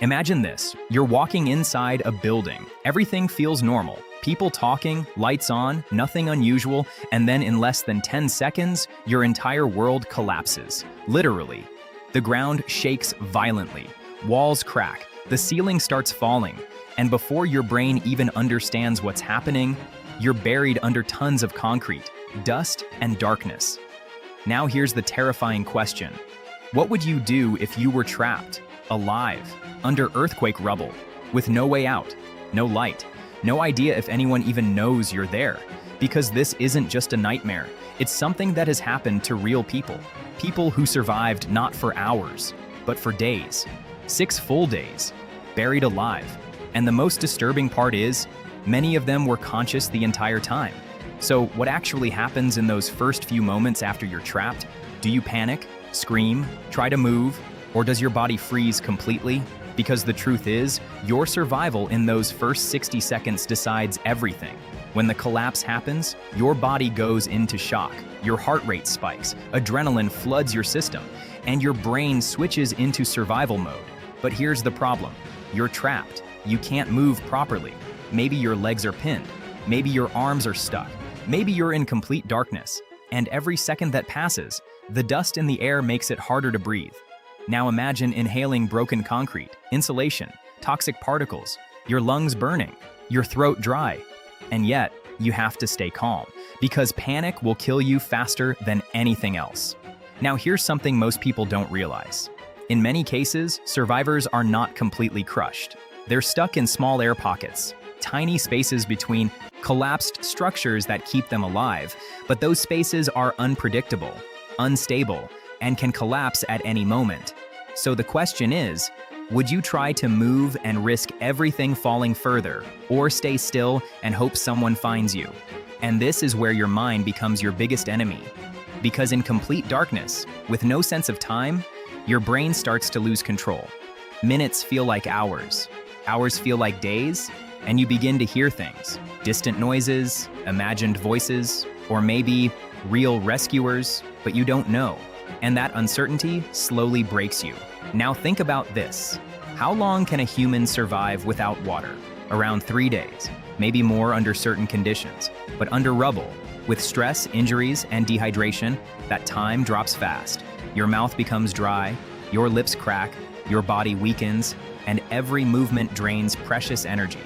Imagine this. You're walking inside a building. Everything feels normal. People talking, lights on, nothing unusual, and then in less than 10 seconds, your entire world collapses. Literally. The ground shakes violently. Walls crack. The ceiling starts falling. And before your brain even understands what's happening, you're buried under tons of concrete, dust, and darkness. Now here's the terrifying question. What would you do if you were trapped, alive, under earthquake rubble, with no way out, no light, no idea if anyone even knows you're there? Because this isn't just a nightmare, it's something that has happened to real people. People who survived not for hours, but for days. 6 full days, buried alive. And the most disturbing part is, many of them were conscious the entire time. So what actually happens in those first few moments after you're trapped? Do you panic, scream, try to move, or does your body freeze completely? Because the truth is, your survival in those first 60 seconds decides everything. When the collapse happens, your body goes into shock, your heart rate spikes, adrenaline floods your system, and your brain switches into survival mode. But here's the problem. You're trapped. You can't move properly. Maybe your legs are pinned. Maybe your arms are stuck. Maybe you're in complete darkness. And every second that passes, the dust in the air makes it harder to breathe. Now imagine inhaling broken concrete, insulation, toxic particles, your lungs burning, your throat dry. And yet, you have to stay calm, because panic will kill you faster than anything else. Now here's something most people don't realize. In many cases, survivors are not completely crushed. They're stuck in small air pockets, tiny spaces between collapsed structures that keep them alive, but those spaces are unpredictable, unstable, and can collapse at any moment. So the question is, would you try to move and risk everything falling further, or stay still and hope someone finds you? And this is where your mind becomes your biggest enemy. Because in complete darkness, with no sense of time, your brain starts to lose control. Minutes feel like hours. Hours feel like days, and you begin to hear things. Distant noises, imagined voices, or maybe real rescuers, but you don't know. And that uncertainty slowly breaks you. Now think about this. How long can a human survive without water? Around 3 days, maybe more under certain conditions. But under rubble, with stress, injuries, and dehydration, that time drops fast. Your mouth becomes dry, your lips crack, your body weakens, and every movement drains precious energy.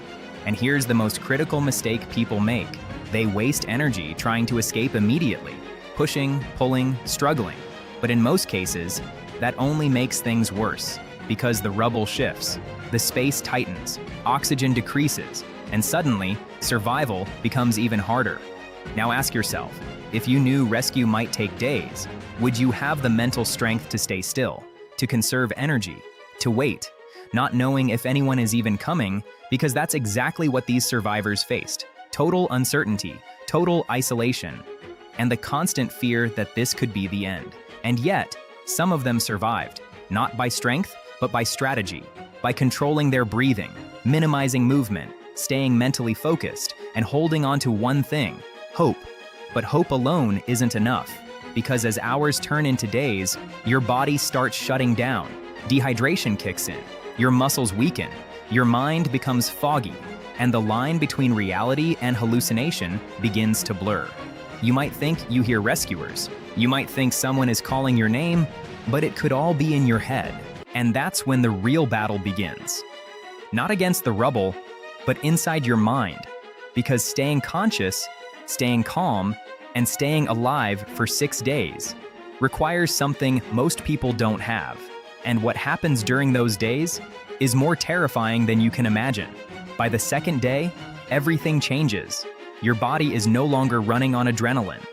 And here's the most critical mistake people make. They waste energy trying to escape immediately, pushing, pulling, struggling. But in most cases, that only makes things worse, because the rubble shifts, the space tightens, oxygen decreases, and suddenly, survival becomes even harder. Now ask yourself, if you knew rescue might take days, would you have the mental strength to stay still, to conserve energy, to wait, not knowing if anyone is even coming, because that's exactly what these survivors faced. Total uncertainty, total isolation, and the constant fear that this could be the end. And yet, some of them survived, not by strength, but by strategy, by controlling their breathing, minimizing movement, staying mentally focused, and holding on to one thing, hope. But hope alone isn't enough, because as hours turn into days, your body starts shutting down, dehydration kicks in, your muscles weaken, your mind becomes foggy, and the line between reality and hallucination begins to blur. You might think you hear rescuers. You might think someone is calling your name, but it could all be in your head. And that's when the real battle begins. Not against the rubble, but inside your mind. Because staying conscious, staying calm, and staying alive for 6 days requires something most people don't have. And what happens during those days is more terrifying than you can imagine. By the second day, everything changes. Your body is no longer running on adrenaline.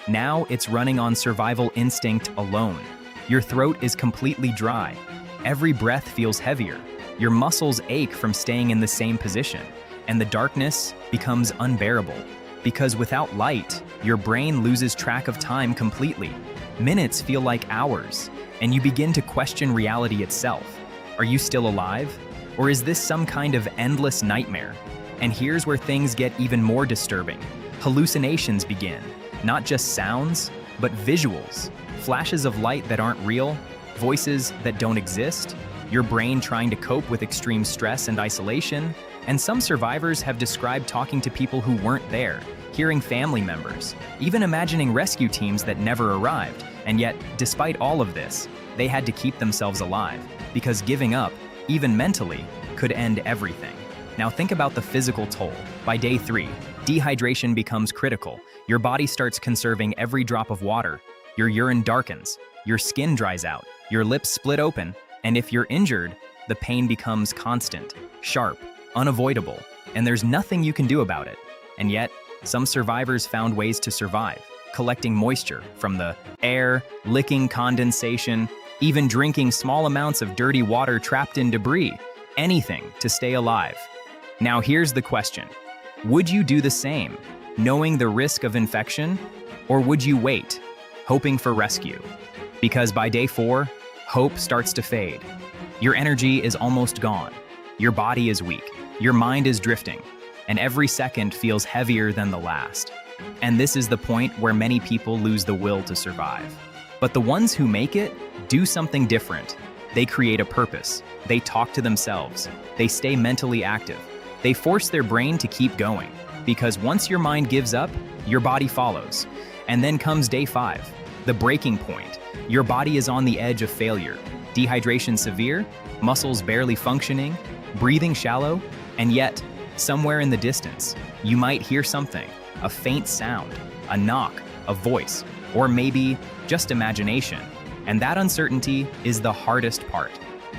Now it's running on survival instinct alone. Your throat is completely dry. Every breath feels heavier. Your muscles ache from staying in the same position. And the darkness becomes unbearable. Because without light, your brain loses track of time completely. Minutes feel like hours, and you begin to question reality itself. Are you still alive? Or is this some kind of endless nightmare? And here's where things get even more disturbing. Hallucinations begin. Not just sounds, but visuals. Flashes of light that aren't real, voices that don't exist, your brain trying to cope with extreme stress and isolation, and some survivors have described talking to people who weren't there, hearing family members, even imagining rescue teams that never arrived. And yet, despite all of this, they had to keep themselves alive, because giving up, even mentally, could end everything. Now think about the physical toll. By day 3, dehydration becomes critical. Your body starts conserving every drop of water. Your urine darkens, your skin dries out, your lips split open, and if you're injured, the pain becomes constant, sharp, unavoidable, and there's nothing you can do about it. And yet, some survivors found ways to survive, collecting moisture from the air, licking condensation, even drinking small amounts of dirty water trapped in debris, anything to stay alive. Now here's the question. Would you do the same, knowing the risk of infection? Or would you wait, hoping for rescue? Because by day 4, hope starts to fade. Your energy is almost gone. Your body is weak. Your mind is drifting. And every second feels heavier than the last. And this is the point where many people lose the will to survive. But the ones who make it do something different. They create a purpose. They talk to themselves. They stay mentally active. They force their brain to keep going. Because once your mind gives up, your body follows. And then comes day 5, the breaking point. Your body is on the edge of failure. Dehydration severe, muscles barely functioning, breathing shallow, and yet, somewhere in the distance, you might hear something, a faint sound, a knock, a voice, or maybe just imagination. And that uncertainty is the hardest part,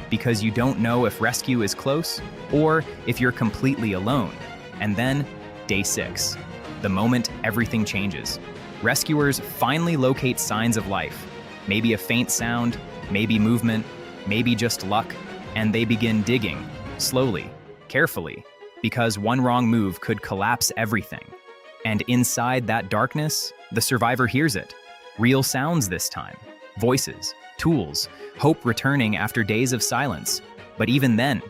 because you don't know if rescue is close or if you're completely alone. And then, day 6, the moment everything changes. Rescuers finally locate signs of life, maybe a faint sound, maybe movement, maybe just luck, and they begin digging, slowly, carefully, because one wrong move could collapse everything. And inside that darkness, the survivor hears it. Real sounds this time, voices, tools, hope returning after days of silence. But even then,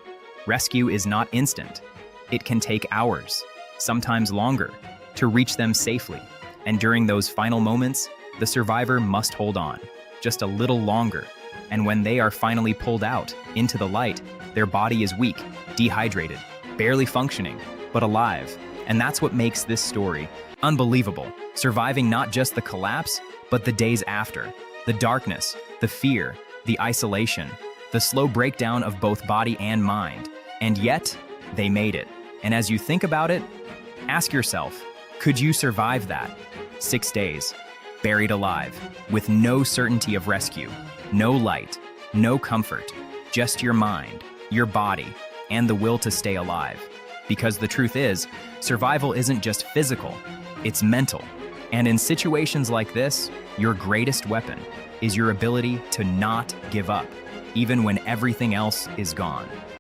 rescue is not instant. It can take hours, sometimes longer, to reach them safely. And during those final moments, the survivor must hold on, just a little longer. And when they are finally pulled out, into the light, their body is weak, dehydrated, barely functioning, but alive. And that's what makes this story unbelievable, surviving not just the collapse, but the days after, the darkness, the fear, the isolation, the slow breakdown of both body and mind. And yet, they made it. And as you think about it, ask yourself, could you survive that? 6 days, buried alive, with no certainty of rescue, no light, no comfort, just your mind, your body, and the will to stay alive. Because the truth is, survival isn't just physical, it's mental. And in situations like this, your greatest weapon is your ability to not give up, even when everything else is gone.